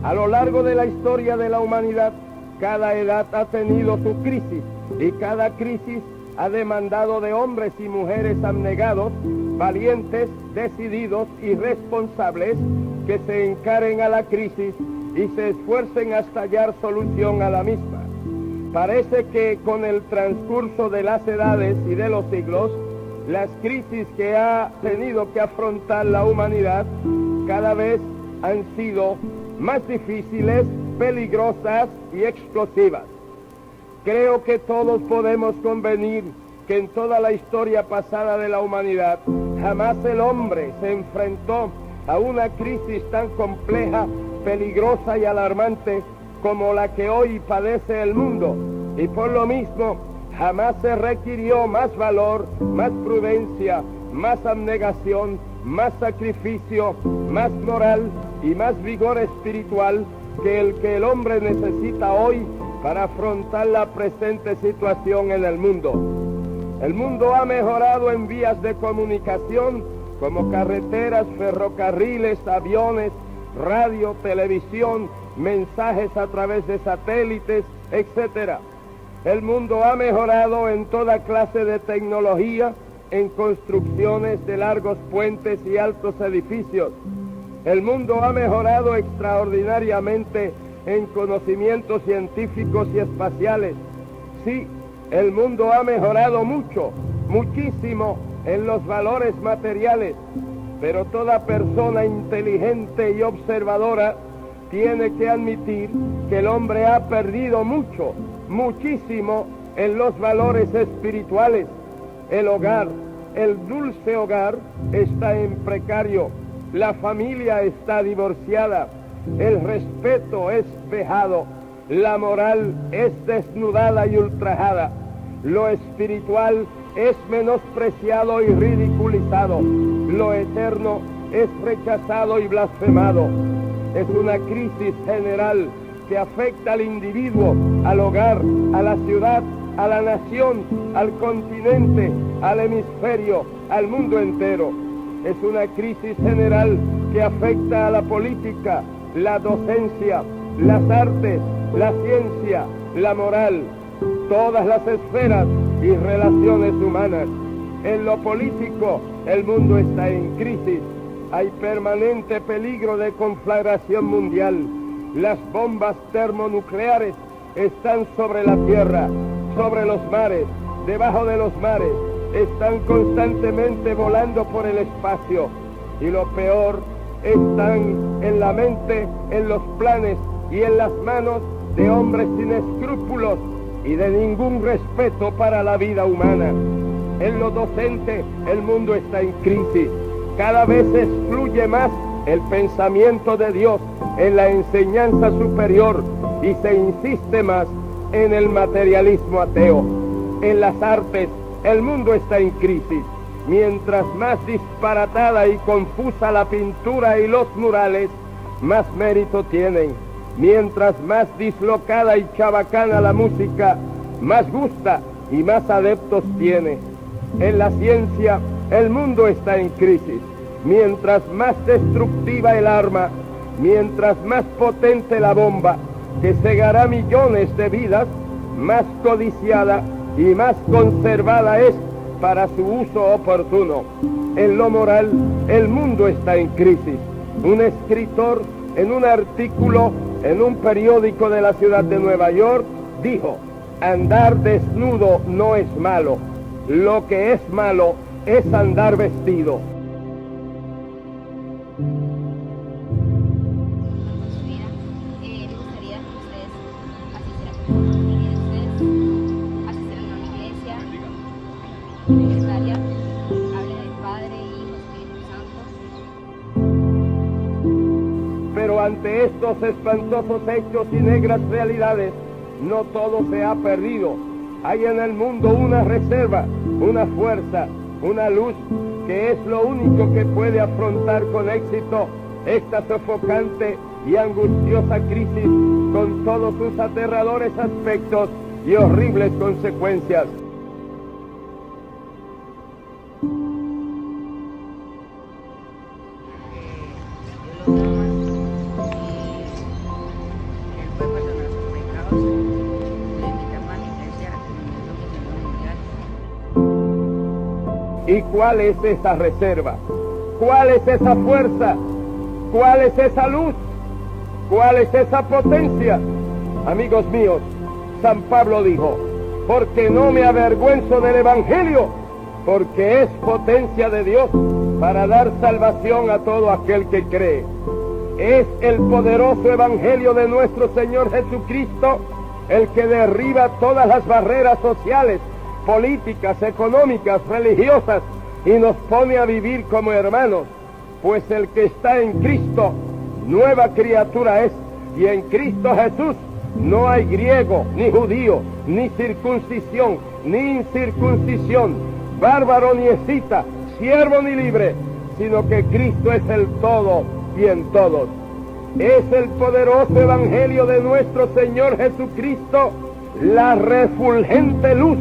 A lo largo de la historia de la humanidad, cada edad ha tenido su crisis y cada crisis ha demandado de hombres y mujeres abnegados, valientes, decididos y responsables que se encaren a la crisis y se esfuercen hasta hallar solución a la misma. Parece que con el transcurso de las edades y de los siglos, las crisis que ha tenido que afrontar la humanidad cada vez han sido más difíciles, peligrosas y explosivas. Creo que todos podemos convenir que en toda la historia pasada de la humanidad jamás el hombre se enfrentó a una crisis tan compleja, peligrosa y alarmante como la que hoy padece el mundo, y por lo mismo jamás se requirió más valor, más prudencia, más abnegación, más sacrificio, más moral y más vigor espiritual que el hombre necesita hoy para afrontar la presente situación en el mundo. El mundo ha mejorado en vías de comunicación como carreteras, ferrocarriles, aviones, radio, televisión, mensajes a través de satélites, etc. El mundo ha mejorado en toda clase de tecnología, en construcciones de largos puentes y altos edificios. El mundo ha mejorado extraordinariamente en conocimientos científicos y espaciales. Sí, el mundo ha mejorado mucho, muchísimo en los valores materiales, pero toda persona inteligente y observadora tiene que admitir que el hombre ha perdido mucho, muchísimo en los valores espirituales. El hogar, el dulce hogar, está en precario, la familia está divorciada, el respeto es vejado, la moral es desnudada y ultrajada, lo espiritual es menospreciado y ridiculizado, lo eterno es rechazado y blasfemado. Es una crisis general que afecta al individuo, al hogar, a la ciudad, a la nación, al continente, al hemisferio, al mundo entero. Es una crisis general que afecta a la política, la docencia, las artes, la ciencia, la moral, todas las esferas y relaciones humanas. En lo político, el mundo está en crisis. Hay permanente peligro de conflagración mundial. Las bombas termonucleares están sobre la tierra, sobre los mares, debajo de los mares, están constantemente volando por el espacio. Y lo peor, están en la mente, en los planes y en las manos de hombres sin escrúpulos y de ningún respeto para la vida humana. En lo docente, el mundo está en crisis. Cada vez excluye más el pensamiento de Dios en la enseñanza superior y se insiste más en el materialismo ateo. En las artes, el mundo está en crisis. Mientras más disparatada y confusa la pintura y los murales, más mérito tienen. Mientras más dislocada y chabacana la música, más gusta y más adeptos tiene. En la ciencia, el mundo está en crisis. Mientras más destructiva el arma, mientras más potente la bomba, que cegará millones de vidas, más codiciada y más conservada es para su uso oportuno. En lo moral, el mundo está en crisis. Un escritor, en un artículo en un periódico de la ciudad de Nueva York, dijo: andar desnudo no es malo, lo que es malo es andar vestido. Pero ante estos espantosos hechos y negras realidades, no todo se ha perdido. Hay en el mundo una reserva, una fuerza, una luz, que es lo único que puede afrontar con éxito esta sofocante y angustiosa crisis con todos sus aterradores aspectos y horribles consecuencias. ¿Y cuál es esa reserva? ¿Cuál es esa fuerza? ¿Cuál es esa luz? ¿Cuál es esa potencia? Amigos míos, San Pablo dijo, porque no me avergüenzo del Evangelio, porque es potencia de Dios para dar salvación a todo aquel que cree. Es el poderoso Evangelio de nuestro Señor Jesucristo el que derriba todas las barreras sociales, políticas, económicas, religiosas y nos pone a vivir como hermanos, pues el que está en Cristo, nueva criatura es, y en Cristo Jesús no hay griego, ni judío, ni circuncisión, ni incircuncisión, bárbaro ni escita, siervo ni libre, sino que Cristo es el todo y en todos. Es el poderoso Evangelio de nuestro Señor Jesucristo, la refulgente luz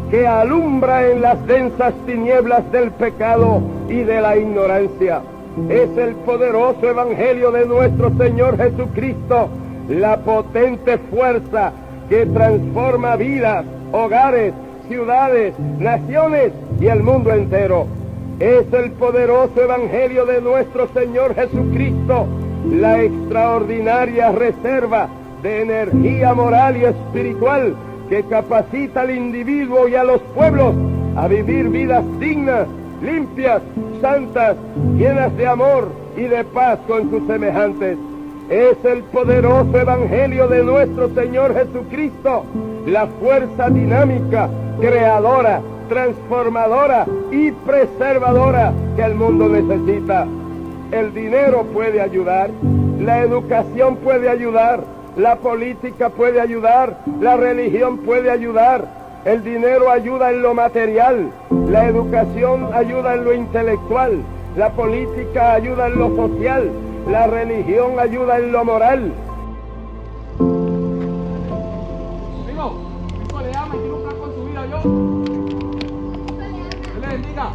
que alumbra en las densas tinieblas del pecado y de la ignorancia. Es el poderoso Evangelio de nuestro Señor Jesucristo, la potente fuerza que transforma vidas, hogares, ciudades, naciones y el mundo entero. Es el poderoso Evangelio de nuestro Señor Jesucristo, la extraordinaria reserva de energía moral y espiritual que capacita al individuo y a los pueblos a vivir vidas dignas, limpias, santas, llenas de amor y de paz con sus semejantes. Es el poderoso Evangelio de nuestro Señor Jesucristo, la fuerza dinámica, creadora, transformadora y preservadora que el mundo necesita. El dinero puede ayudar, la educación puede ayudar, la política puede ayudar, la religión puede ayudar. El dinero ayuda en lo material, la educación ayuda en lo intelectual, la política ayuda en lo social, la religión ayuda en lo moral. Amigo, Cristo le ama y tiene un plan con su vida, yo. Dios le bendiga.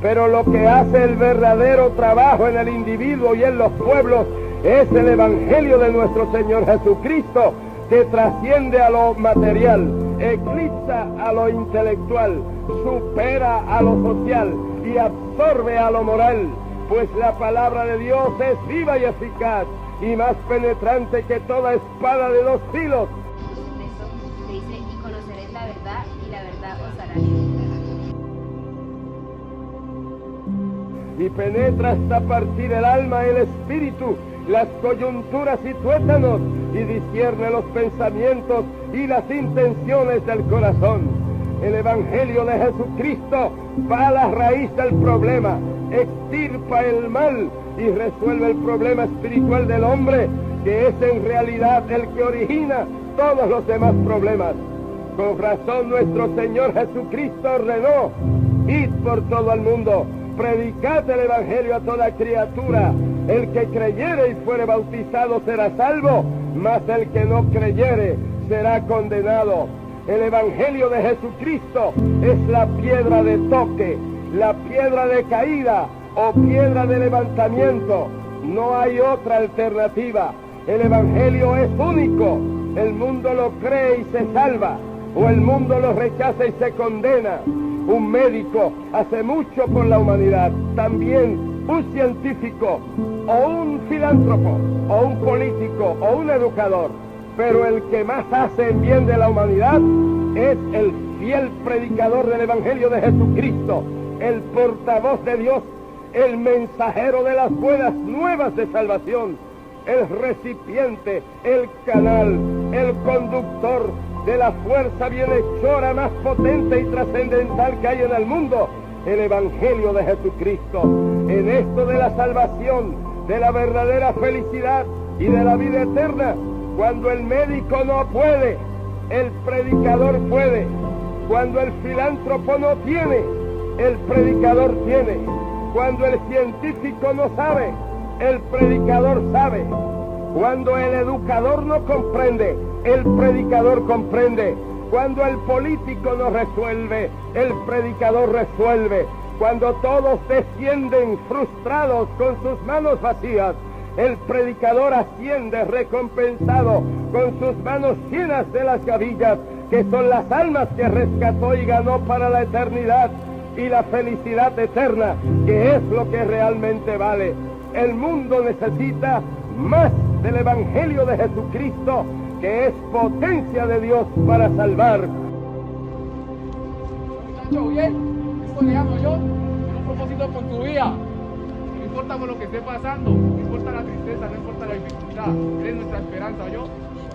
Pero lo que hace el verdadero trabajo en el individuo y en los pueblos es el Evangelio de nuestro Señor Jesucristo, que trasciende a lo material, eclipsa a lo intelectual, supera a lo social y absorbe a lo moral, pues la palabra de Dios es viva y eficaz y más penetrante que toda espada de dos filos. Eso dice, y conoceréis la verdad, y la verdad os hará libertad. Y penetra hasta partir el alma y el espíritu, las coyunturas y tuétanos, y discierne los pensamientos y las intenciones del corazón. El Evangelio de Jesucristo va a la raíz del problema, extirpa el mal y resuelve el problema espiritual del hombre, que es en realidad el que origina todos los demás problemas. Con razón nuestro Señor Jesucristo ordenó: id por todo el mundo, predicad el Evangelio a toda criatura. El que creyere y fuere bautizado será salvo, mas el que no creyere será condenado. El Evangelio de Jesucristo es la piedra de toque, la piedra de caída o piedra de levantamiento. No hay otra alternativa. El Evangelio es único. El mundo lo cree y se salva, o el mundo lo rechaza y se condena. Un médico hace mucho por la humanidad, también un científico, o un filántropo, o un político, o un educador. Pero el que más hace en bien de la humanidad es el fiel predicador del Evangelio de Jesucristo, el portavoz de Dios, el mensajero de las buenas nuevas de salvación, el recipiente, el canal, el conductor de la fuerza bienhechora más potente y trascendental que hay en el mundo, el Evangelio de Jesucristo. En esto de la salvación, de la verdadera felicidad y de la vida eterna, cuando el médico no puede, el predicador puede. Cuando el filántropo no tiene, el predicador tiene. Cuando el científico no sabe, el predicador sabe. Cuando el educador no comprende, el predicador comprende. Cuando el político no resuelve, el predicador resuelve. Cuando todos descienden frustrados con sus manos vacías, el predicador asciende recompensado con sus manos llenas de las gavillas, que son las almas que rescató y ganó para la eternidad. y la felicidad eterna, que es lo que realmente vale. El mundo necesita más del Evangelio de Jesucristo, que es potencia de Dios para salvar. Muchacho, bien, esto le amo yo. Tengo un propósito con tu vida. No importa por lo que esté pasando, no importa la tristeza, no importa la dificultad. Eres nuestra esperanza, yo.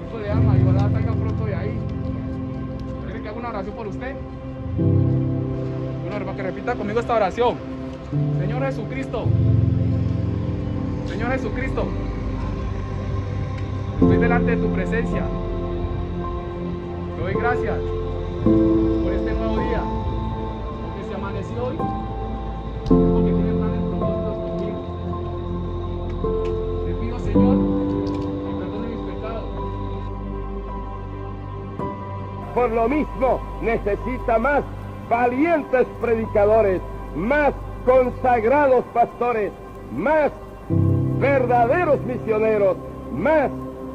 Esto le ama y ojalá salga pronto de ahí. ¿Quiere que haga una oración por usted? Bueno, hermano, que repita conmigo esta oración. Señor Jesucristo. Señor Jesucristo. Estoy delante de tu presencia. Te doy gracias por este nuevo día, porque se amaneció hoy, porque tiene planes propósitos conmigo. Te pido, Señor, que perdone mis pecados. Por lo mismo, necesita más valientes predicadores, más consagrados pastores, más verdaderos misioneros, más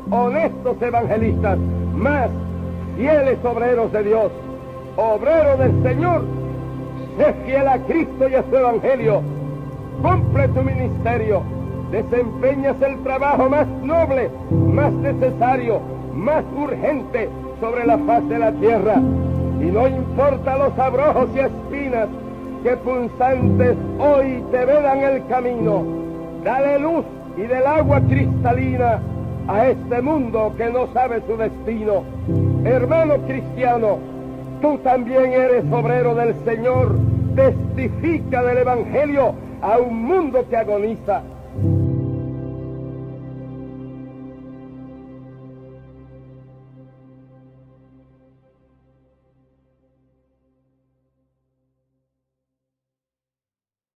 honestos evangelistas, más fieles obreros de Dios. Obrero del Señor, sé fiel a Cristo y a su Evangelio. Cumple tu ministerio, desempeñas el trabajo más noble, más necesario, más urgente sobre la faz de la tierra. Y no importa los abrojos y espinas que punzantes hoy te vedan el camino, dale luz y del agua cristalina a este mundo que no sabe su destino. Hermano cristiano, tú también eres obrero del Señor. Testifica del Evangelio a un mundo que agoniza.